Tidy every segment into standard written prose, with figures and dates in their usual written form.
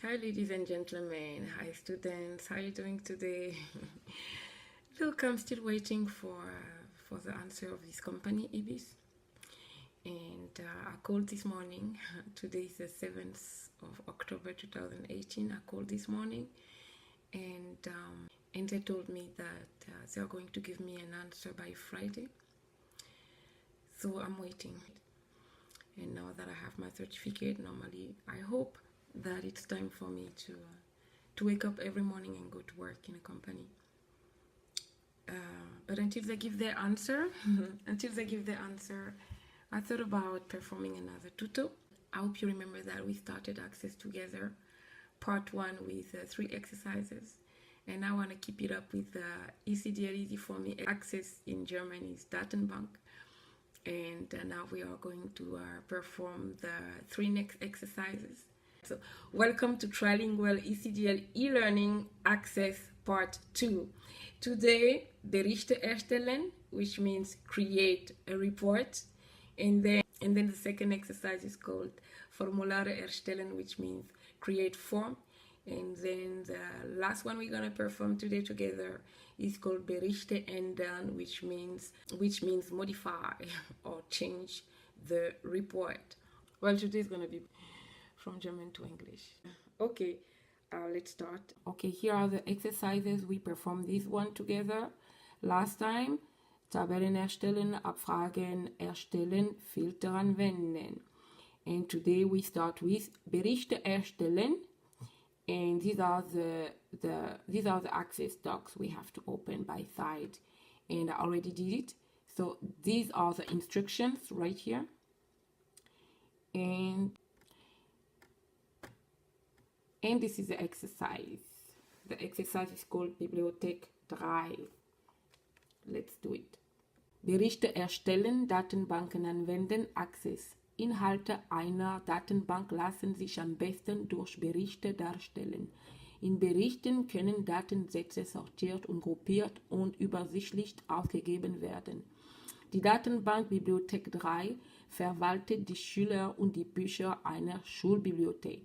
Hi ladies and gentlemen, hi students, how are you doing today? Look, I'm still waiting for the answer of this company, Ibis. And I called this morning. Today is the 7th of October 2018. I called this morning and they told me that they are going to give me an answer by Friday. So I'm waiting. And now that I have my certificate, normally I hope that it's time for me to wake up every morning and go to work in a company. But until they give their answer, I thought about performing another tuto. I hope you remember that we started Access together, part 1 with 3 exercises. And I want to keep it up with ECDL Easy for Me. Access in German is Datenbank. And now we are going to perform the 3 next exercises. So, welcome to Trilingual ECDL e-learning Access Part 2. Today, Berichte erstellen, which means create a report, and then the second exercise is called Formulare erstellen, which means create form, and then the last one we're gonna perform today together is called Berichte ändern, which means modify or change the report. Well, today is gonna be from German to English. Okay, let's start. Okay, here are the exercises. We performed this one together last time. Tabellen erstellen, Abfragen erstellen, Filter anwenden. And today we start with Berichte erstellen. And these are the Access docs we have to open by side. And I already did it. So these are the instructions right here. And this is the exercise. The exercise is called Bibliothek 3. Let's do it. Berichte erstellen, Datenbanken anwenden, Access. Inhalte einer Datenbank lassen sich am besten durch Berichte darstellen. In Berichten können Datensätze sortiert und gruppiert und übersichtlich ausgegeben werden. Die Datenbank Bibliothek 3 verwaltet die Schüler und die Bücher einer Schulbibliothek.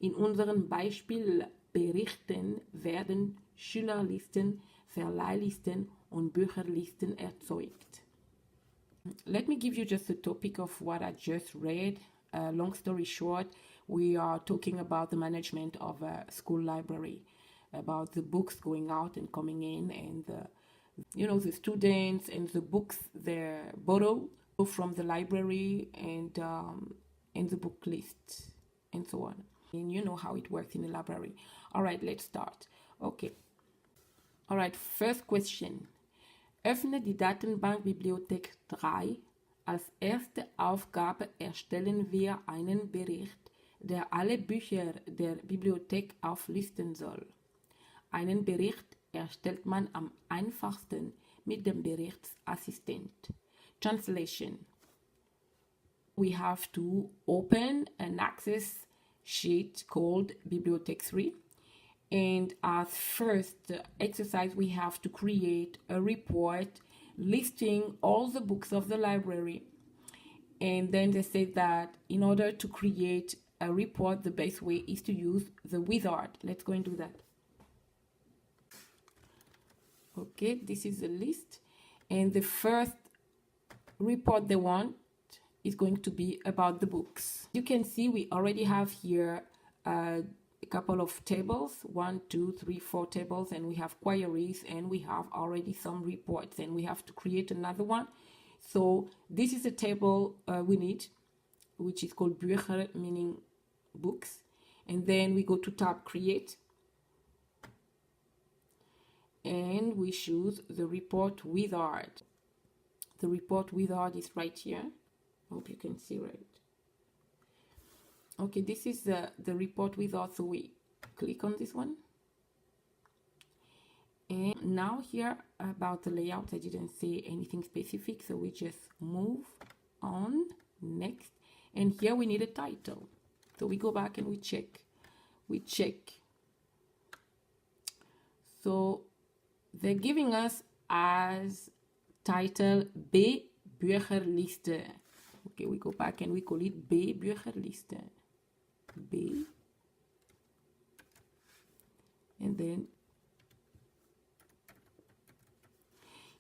In unseren Beispielberichten werden Schülerlisten, Verleihlisten und Bücherlisten erzeugt. Let me give you just a topic of what I just read. Long story short, we are talking about the management of a school library, about the books going out and coming in, and the students and the books they borrow from the library, and the book list and so on. And you know how it works in the library. All right, let's start. Okay. All right, first question. Öffne die Datenbank Bibliothek 3. Als erste Aufgabe erstellen wir einen Bericht, der alle Bücher der Bibliothek auflisten soll. Einen Bericht erstellt man am einfachsten mit dem Berichtsassistent. Translation. We have to open an Access sheet called Bibliothek 3. And as first exercise, we have to create a report listing all the books of the library. And then they say that in order to create a report, the best way is to use the wizard. Let's go and do that. Okay, this is the list. And the first report they want is going to be about the books. You can see we already have here a couple of tables, 1, 2, 3, 4 tables, and we have queries, and we have already some reports, and we have to create another one. So this is a table we need, which is called Bücher, meaning books. And then we go to tab create, and we choose the report wizard. The report wizard is right here. I hope you can see right. Okay, this is the report wizard, so we click on this one. And now here about the layout, I didn't say anything specific, so we just move on, next. And here we need a title. So we go back and we check. So they're giving us as title B Bücherliste. Okay, we go back and we call it B Bücherliste. B and then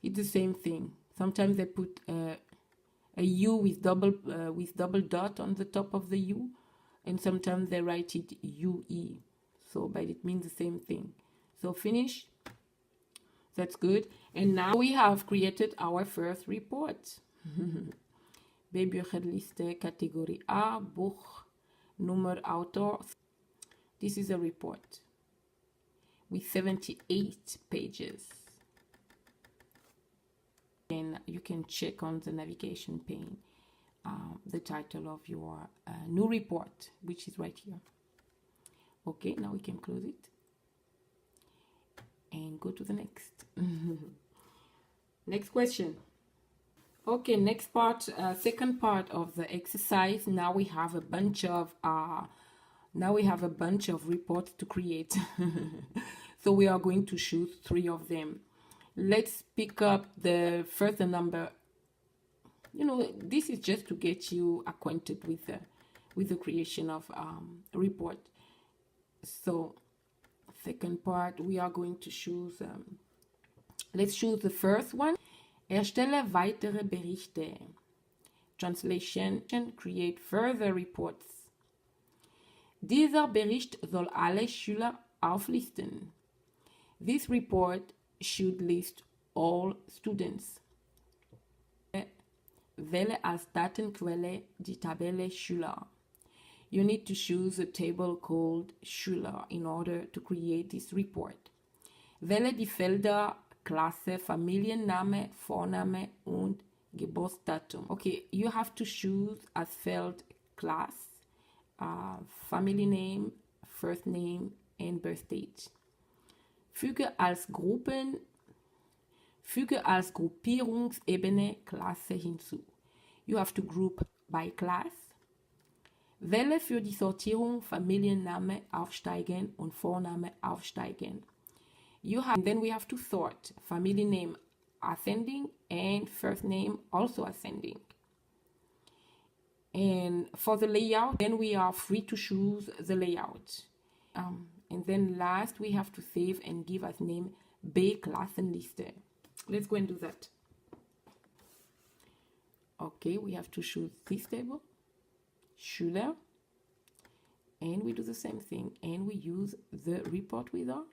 it's the same thing. Sometimes they put a U with double dot on the top of the U, and sometimes they write it UE. So, but it means the same thing. So finish. That's good. And now we have created our first report. Bücherliste, Kategorie A, Buch, Nummer, Autor. This is a report with 78 pages. And you can check on the navigation pane the title of your new report, which is right here. Okay, now we can close it and go to the next. Next question. Okay, next part, second part of the exercise. Now we have a bunch of reports to create. So we are going to choose 3 of them. Let's pick up the first number. You know, this is just to get you acquainted with the creation of a report. So second part, we are going to choose, let's choose the first one. Erstelle weitere Berichte. Translation, create further reports. Dieser Bericht soll alle Schüler auflisten. This report should list all students. Wähle als Datenquelle die Tabelle Schüler. You need to choose a table called Schüler in order to create this report. Wähle die Felder Klasse, Familienname, Vorname und Geburtsdatum. Okay, you have to choose as field class, family name, first name and birth date. Füge als Gruppierungsebene Klasse hinzu. You have to group by class. Wähle für die Sortierung Familienname aufsteigen und Vorname aufsteigen. Then we have to sort family name ascending and first name also ascending. And for the layout, then we are free to choose the layout. And then last, we have to save and give as name B-Klassenliste. Let's go and do that. Okay, we have to choose this table, Schüler, and we do the same thing. And we use the report wizard.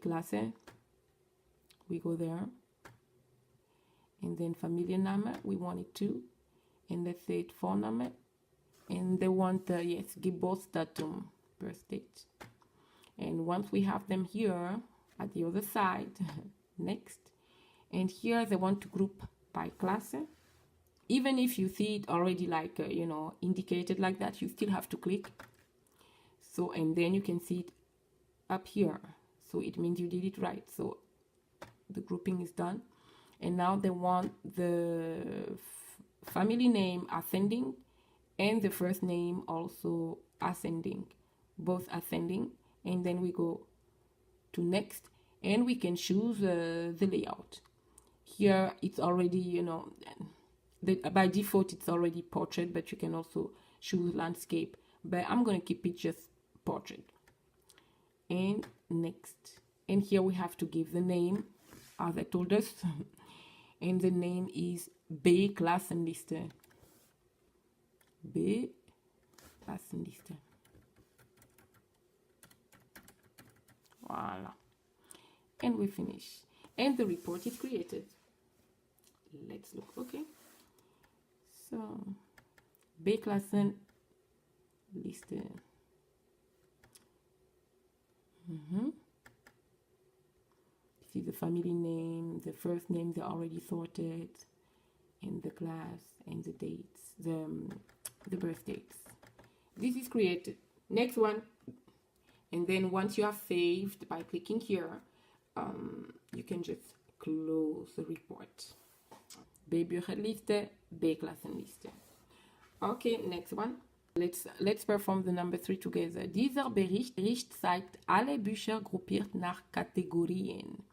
Klasse, we go there, and then Familienname, we want it too, and let's say it Vorname, and they want yes, Geburtsdatum, birth date. And once we have them here at the other side, next, and here they want to group by Klasse. Even if you see it already like you know, indicated like that, you still have to click. So, and then you can see it up here. So it means you did it right. So the grouping is done. And now they want the family name ascending and the first name also ascending, both ascending. And then we go to next and we can choose the layout. Here it's already, you know, by default it's already portrait, but you can also choose landscape. But I'm going to keep it just portrait. And next, and here we have to give the name as I told us, and the name is B-Klassenliste. B-Klassenliste. Voila, and we finish, and the report is created. Let's look. Okay, so B-Klassenliste. See the family name, the first name they already sorted, and the class and the dates, the birth dates. This is created. Next one, and then once you have saved by clicking here, you can just close the report. B-Bücherliste, B-Klassenliste. Okay, next one. Let's perform the number 3 together. Dieser Bericht zeigt alle Bücher gruppiert nach Kategorien.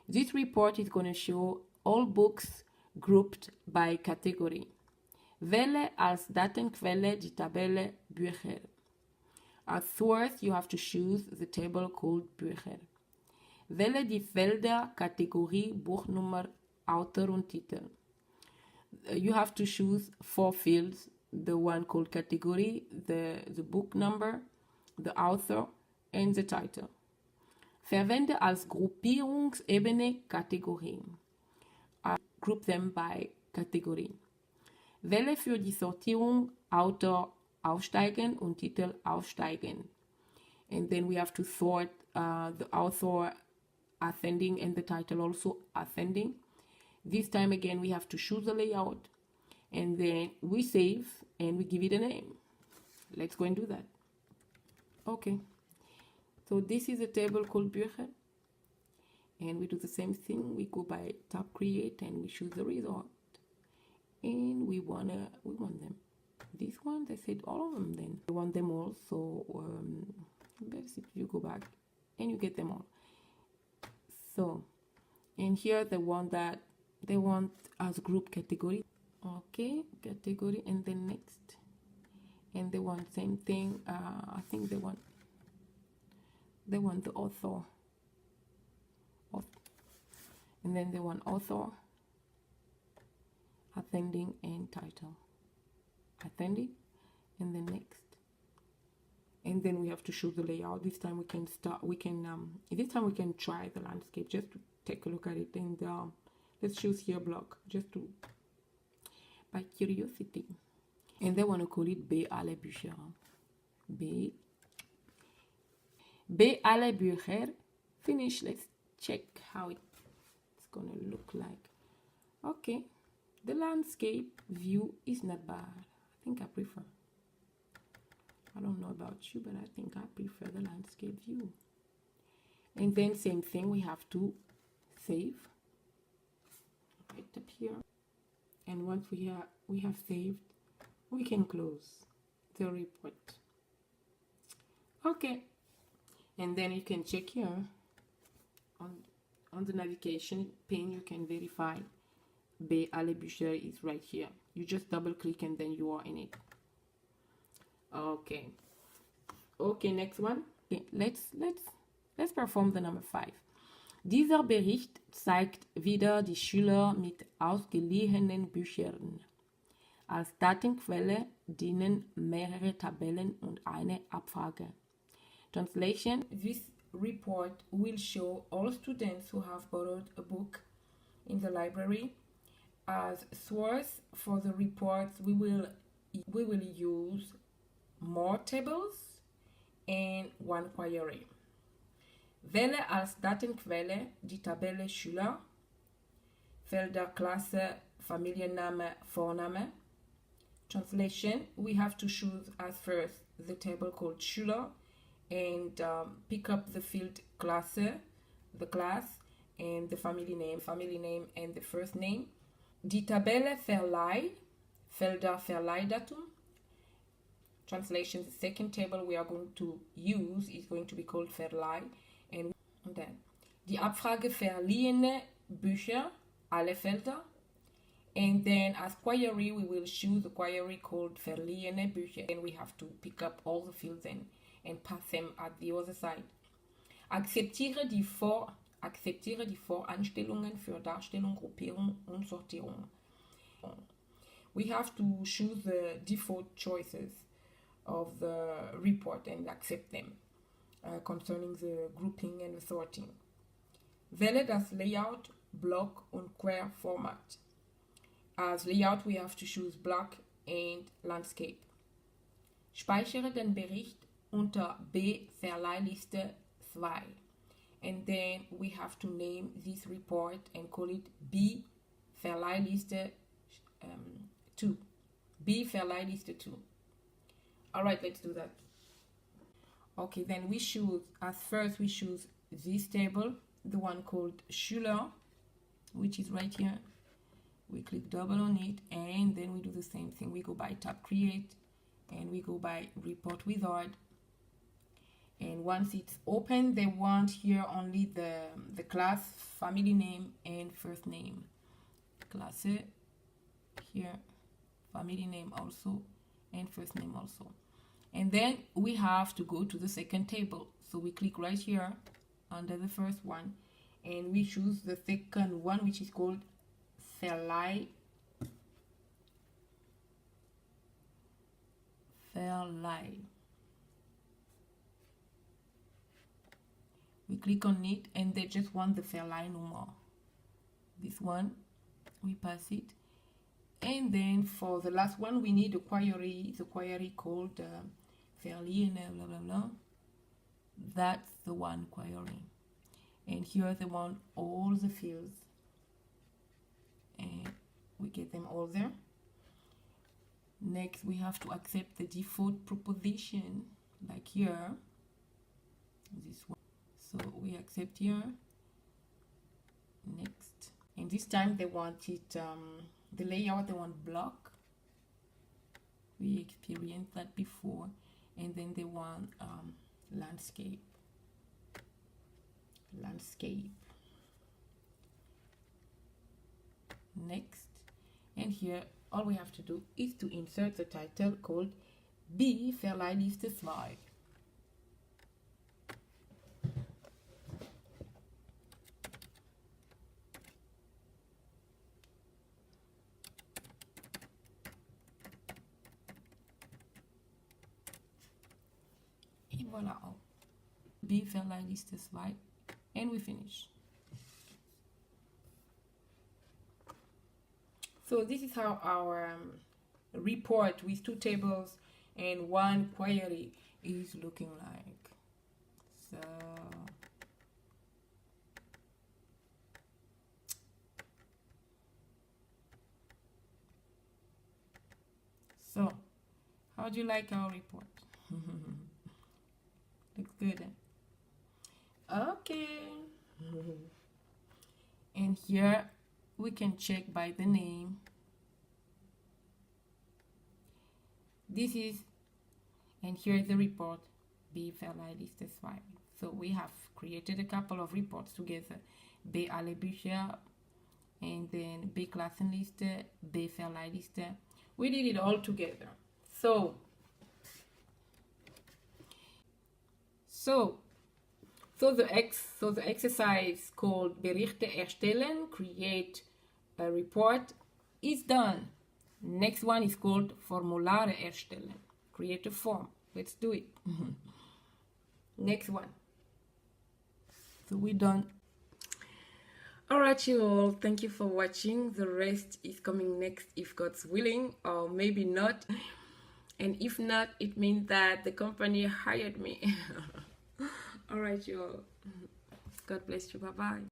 This report is going to show all books grouped by category. Wähle als Datenquelle die Tabelle Bücher. As source, you have to choose the table called Bücher. Wähle die Felder Kategorie, Buchnummer, Autor und Titel. You have to choose 4 fields, the one called category, the book number, the author, and the title. Verwende als Gruppierungsebene Kategorien. Group them by category. Wähle für die Sortierung Autor aufsteigen und Titel aufsteigen. And then we have to sort the author ascending and the title also ascending. This time again we have to choose the layout, and then we save and we give it a name. Let's go and do that. Okay, so this is a table called Bücher, and we do the same thing. We go by tab create and we choose the result, and we want them. This one, they said all of them. Then we want them all, so let's see if you go back and you get them all. So, and here the one that they want as group category. Okay, category, and then next, and they want same thing. I think they want the author, and then they want author, ascending, and title, ascending, and then next, and then we have to show the layout. This time we can this time we can try the landscape just to take a look at it, and let's choose here block just to by curiosity, and they want to call it B. Alle Bücher. B. Alle Bücher. Finish. Let's check how it's gonna look like. Okay, the landscape view is not bad. I think I prefer. I don't know about you, but I think I prefer the landscape view. And then same thing, we have to save right up here. And once we have saved, we can close the report. Okay, and then you can check here on the navigation pane. You can verify B. Alle Bücher is right here. You just double click and then you are in it. Okay, next one. Okay, let's perform the number 5. Dieser Bericht zeigt wieder die Schüler mit ausgeliehenen Büchern. Als Datenquelle dienen mehrere Tabellen und eine Abfrage. Translation: This report will show all students who have borrowed a book in the library. As source for the reports, we will use more tables and one query. Wähle als Datenquelle die Tabelle Schüler, Felder Klasse, Familienname, Vorname. Translation: we have to choose as first the table called Schüler and pick up the field Klasse, the class, and the family name and the first name. Die Tabelle Verleih, Felder Verleihdatum. Translation: the second table we are going to use is going to be called Verleih. And then die Abfrage verliehene Bücher, alle Felder. And then as query, we will choose the query called verliehene Bücher. And we have to pick up all the fields and pass them at the other side. Akzeptiere die Voranstellungen für Darstellung, Gruppierung und Sortierung. We have to choose the default choices of the report and accept them. Concerning the grouping and the sorting. Wähle das Layout, Block und Quer Format. As layout, we have to choose block and landscape. Speichere den Bericht unter B Verleihliste 2. And then we have to name this report and call it B Verleihliste 2. B Verleihliste 2. Alright, let's do that. Okay, then we choose this table, the one called Schüler, which is right here. We click double on it, and then we do the same thing. We go by tab create, and we go by report wizard. And once it's open, they want here only the class, family name, and first name. Klasse, here, family name also, and first name also. And then we have to go to the second table. So we click right here under the first one, and we choose the second one, which is called Verleih. We click on it, and they just want the Verleih number. This one, we pass it. And then for the last one, we need a query, the query called Verleih and blah blah blah. That's the one query. And here they want all the fields, and we get them all there. Next, we have to accept the default proposition, like here, this one. So we accept here. Next, and this time they want it, the layout, they want block. We experienced that before. And then they want landscape. Next, and here all we have to do is to insert the title called B Verleihlichste 2. Et voilà. B Verleihlichste 2, and we finish. So this is how our report with 2 tables and 1 query is looking like. So how do you like our report? Looks good, eh? Okay. And here we can check by the name. This is, and here is the report, B Verleihlichste 2. So we have created a couple of reports together, B alle Bücher, and then B Klassenliste, B Verleihlichste. We did it all together. So the exercise called Berichte erstellen, create a report, is done. Next one is called Formulare erstellen, create a form. Let's do it. Next one. So we're done. Alright, you all, thank you for watching. The rest is coming next if God's willing, or maybe not. And if not, it means that the company hired me. Alright, you all. God bless you. Bye-bye.